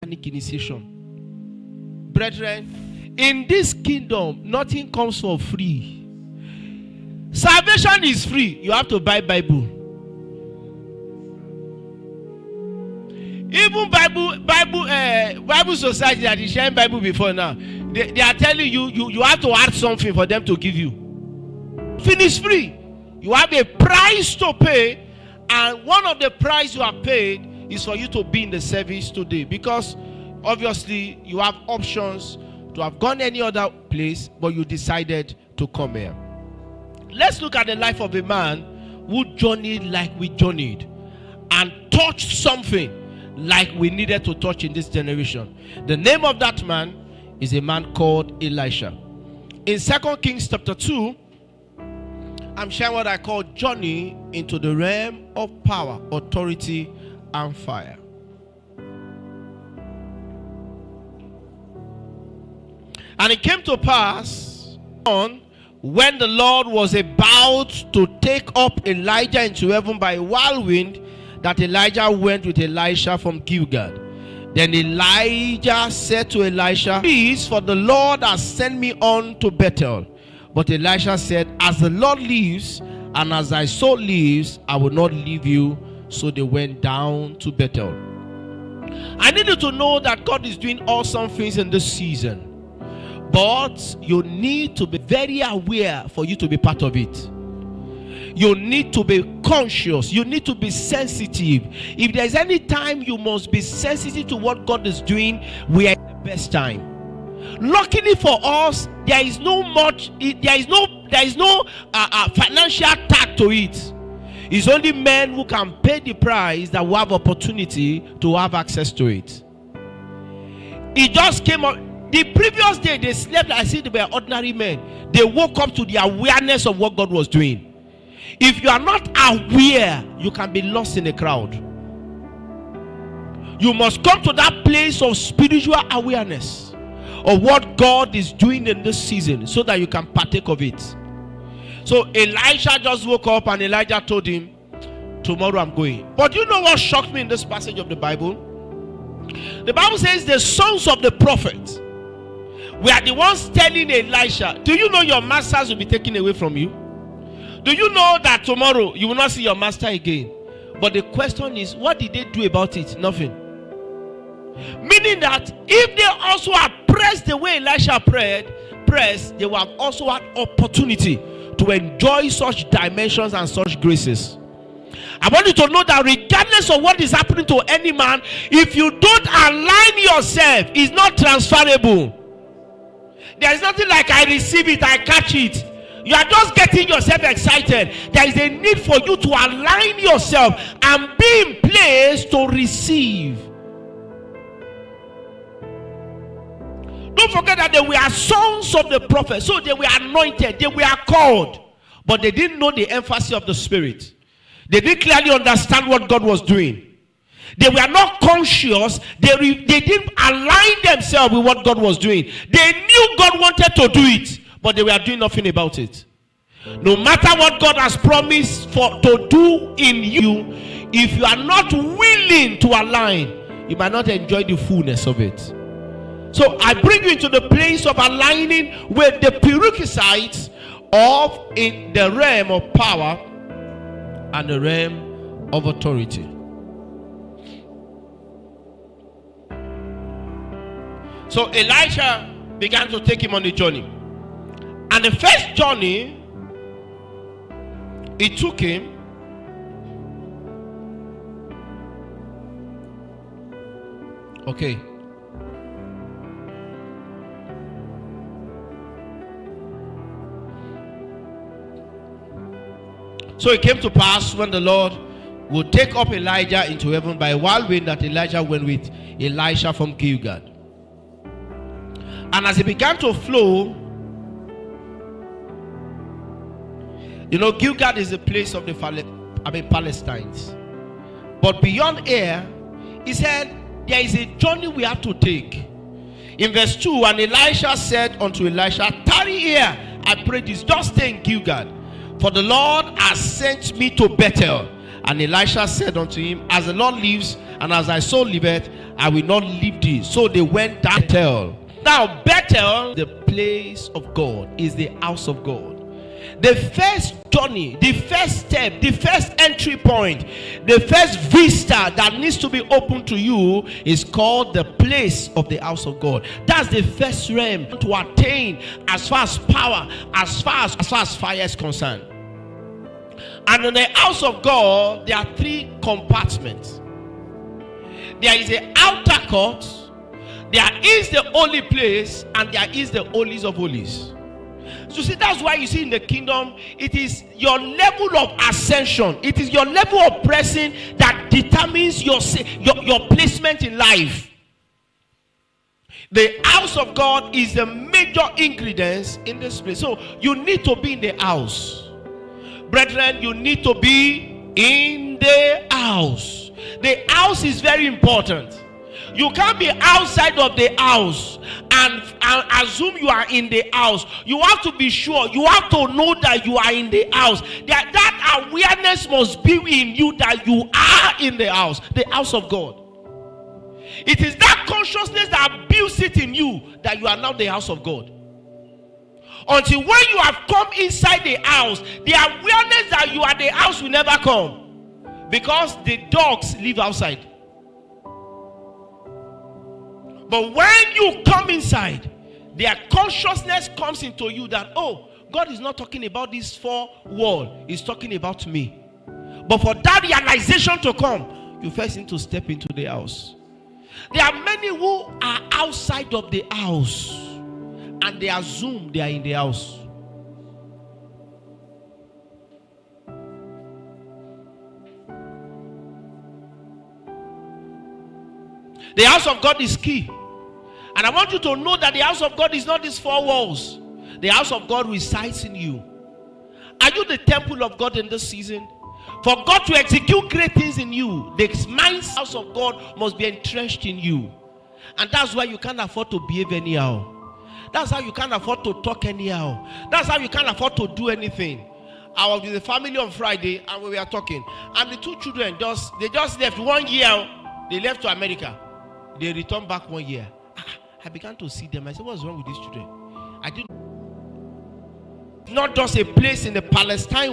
satanic initiation. Brethren, in this kingdom, nothing comes for free. Salvation is free. You have to buy Bible. Even Bible society that is sharing Bible before now, they are telling you have to add something for them to give you. Finish free. You have a price to pay, and one of the price you have paid is for you to be in the service today, because obviously you have options to have gone any other place, but you decided to come here. Let's look at the life of a man who journeyed like we journeyed and touched something like we needed to touch in this generation. The name of that man is a man called Elisha. In 2 Kings chapter 2, I'm sharing what I call journey into the realm of power, authority, and fire. And it came to pass on when the Lord was about to take up Elijah into heaven by a whirlwind, that Elijah went with Elisha from Gilgal. Then Elijah said to Elisha, "Please, for the Lord has sent me on to Bethel." But Elisha said, "As the Lord lives, and as thy soul lives, I will not leave you." So they went down to Bethel. I need you to know that God is doing awesome things in this season. But you need to be very aware for you to be part of it. You need to be conscious. You need to be sensitive. If there is any time you must be sensitive to what God is doing, we are at the best time. Luckily for us, there is no financial tag to it. It's only men who can pay the price that will have opportunity to have access to it. It just came up. The previous day they slept as if they were ordinary men. They woke up to the awareness of what God was doing. If you are not aware, you can be lost in a crowd. You must come to that place of spiritual awareness of what God is doing in this season, so that you can partake of it. So Elisha just woke up and Elijah told him, "Tomorrow I'm going." But you know what shocked me in this passage of the Bible? The Bible says the sons of the prophet were the ones telling Elisha, "Do you know your masters will be taken away from you? Do you know that tomorrow you will not see your master again?" But the question is, what did they do about it? Nothing. Meaning that if they also had pressed the way Elisha pressed, they would have also had opportunity to enjoy such dimensions and such graces. I want you to know that regardless of what is happening to any man, if you don't align yourself, it's not transferable. There is nothing like I receive it, I catch it. You are just getting yourself excited. There is a need for you to align yourself and be in place to receive. Don't forget that they were sons of the prophet, so they were anointed, they were called, but they didn't know the emphasis of the Spirit. They didn't clearly understand what God was doing. They were not conscious. They didn't align themselves with what God was doing. They knew God wanted to do it, but they were doing nothing about it. No matter what God has promised to do in you, if you are not willing to align, you might not enjoy the fullness of it. So I bring you into the place of aligning with the prerequisites of in the realm of power and the realm of authority. So Elisha began to take him on the journey. And the first journey it took him, okay. So it came to pass when the Lord would take up Elijah into heaven by a whirlwind, that Elijah went with Elisha from Gilgal. And as he began to flow, you know, Gilgal is the place of the Palestinians. But beyond here, he said, there is a journey we have to take. In verse 2, and Elisha said unto Elisha, "Tarry here, I pray this, just stay in Gilgal. For the Lord has sent me to Bethel." And Elisha said unto him, as the Lord lives, and as thy soul liveth, I will not leave thee. So they went down to Bethel. Now Bethel, the place of God, is the house of God. The first journey, the first step, the first entry point, the first vista that needs to be open to you is called the place of the house of God. That's the first realm to attain as far as power, as far as fire is concerned. And in the house of God, there are three compartments. There is the outer court, there is the holy place, and there is the holies of holies. So see, that's why you see in the kingdom, it is your level of ascension, it is your level of pressing that determines your placement in life. The house of God is the major ingredient in this place. So you need to be in the house. Brethren, you need to be in the house. The house is very important. You can't be outside of the house and assume you are in the house. You have to be sure. You have to know that you are in the house. That awareness must be in you that you are in the house of God. It is that consciousness that builds it in you that you are now the house of God. Until when you have come inside the house, the awareness that you are the house will never come, because the dogs live outside. But when you come inside, their consciousness comes into you that, oh, God is not talking about this four wall, He's talking about me. But for that realization to come, you first need to step into the house. There are many who are outside of the house and they assume they are in the house. The house of God is key. And I want you to know that the house of God is not these four walls. The house of God resides in you. Are you the temple of God in this season? For God to execute great things in you, the house of God must be entrenched in you. And that's why you can't afford to behave anyhow. That's how you can't afford to talk anyhow. That's how you can't afford to do anything. I was with the family on Friday and we were talking. And the two children, they just left 1 year. They left to America. They returned back 1 year. I began to see them. I said, what's wrong with these children? I didn't. Not just a place in the Palestine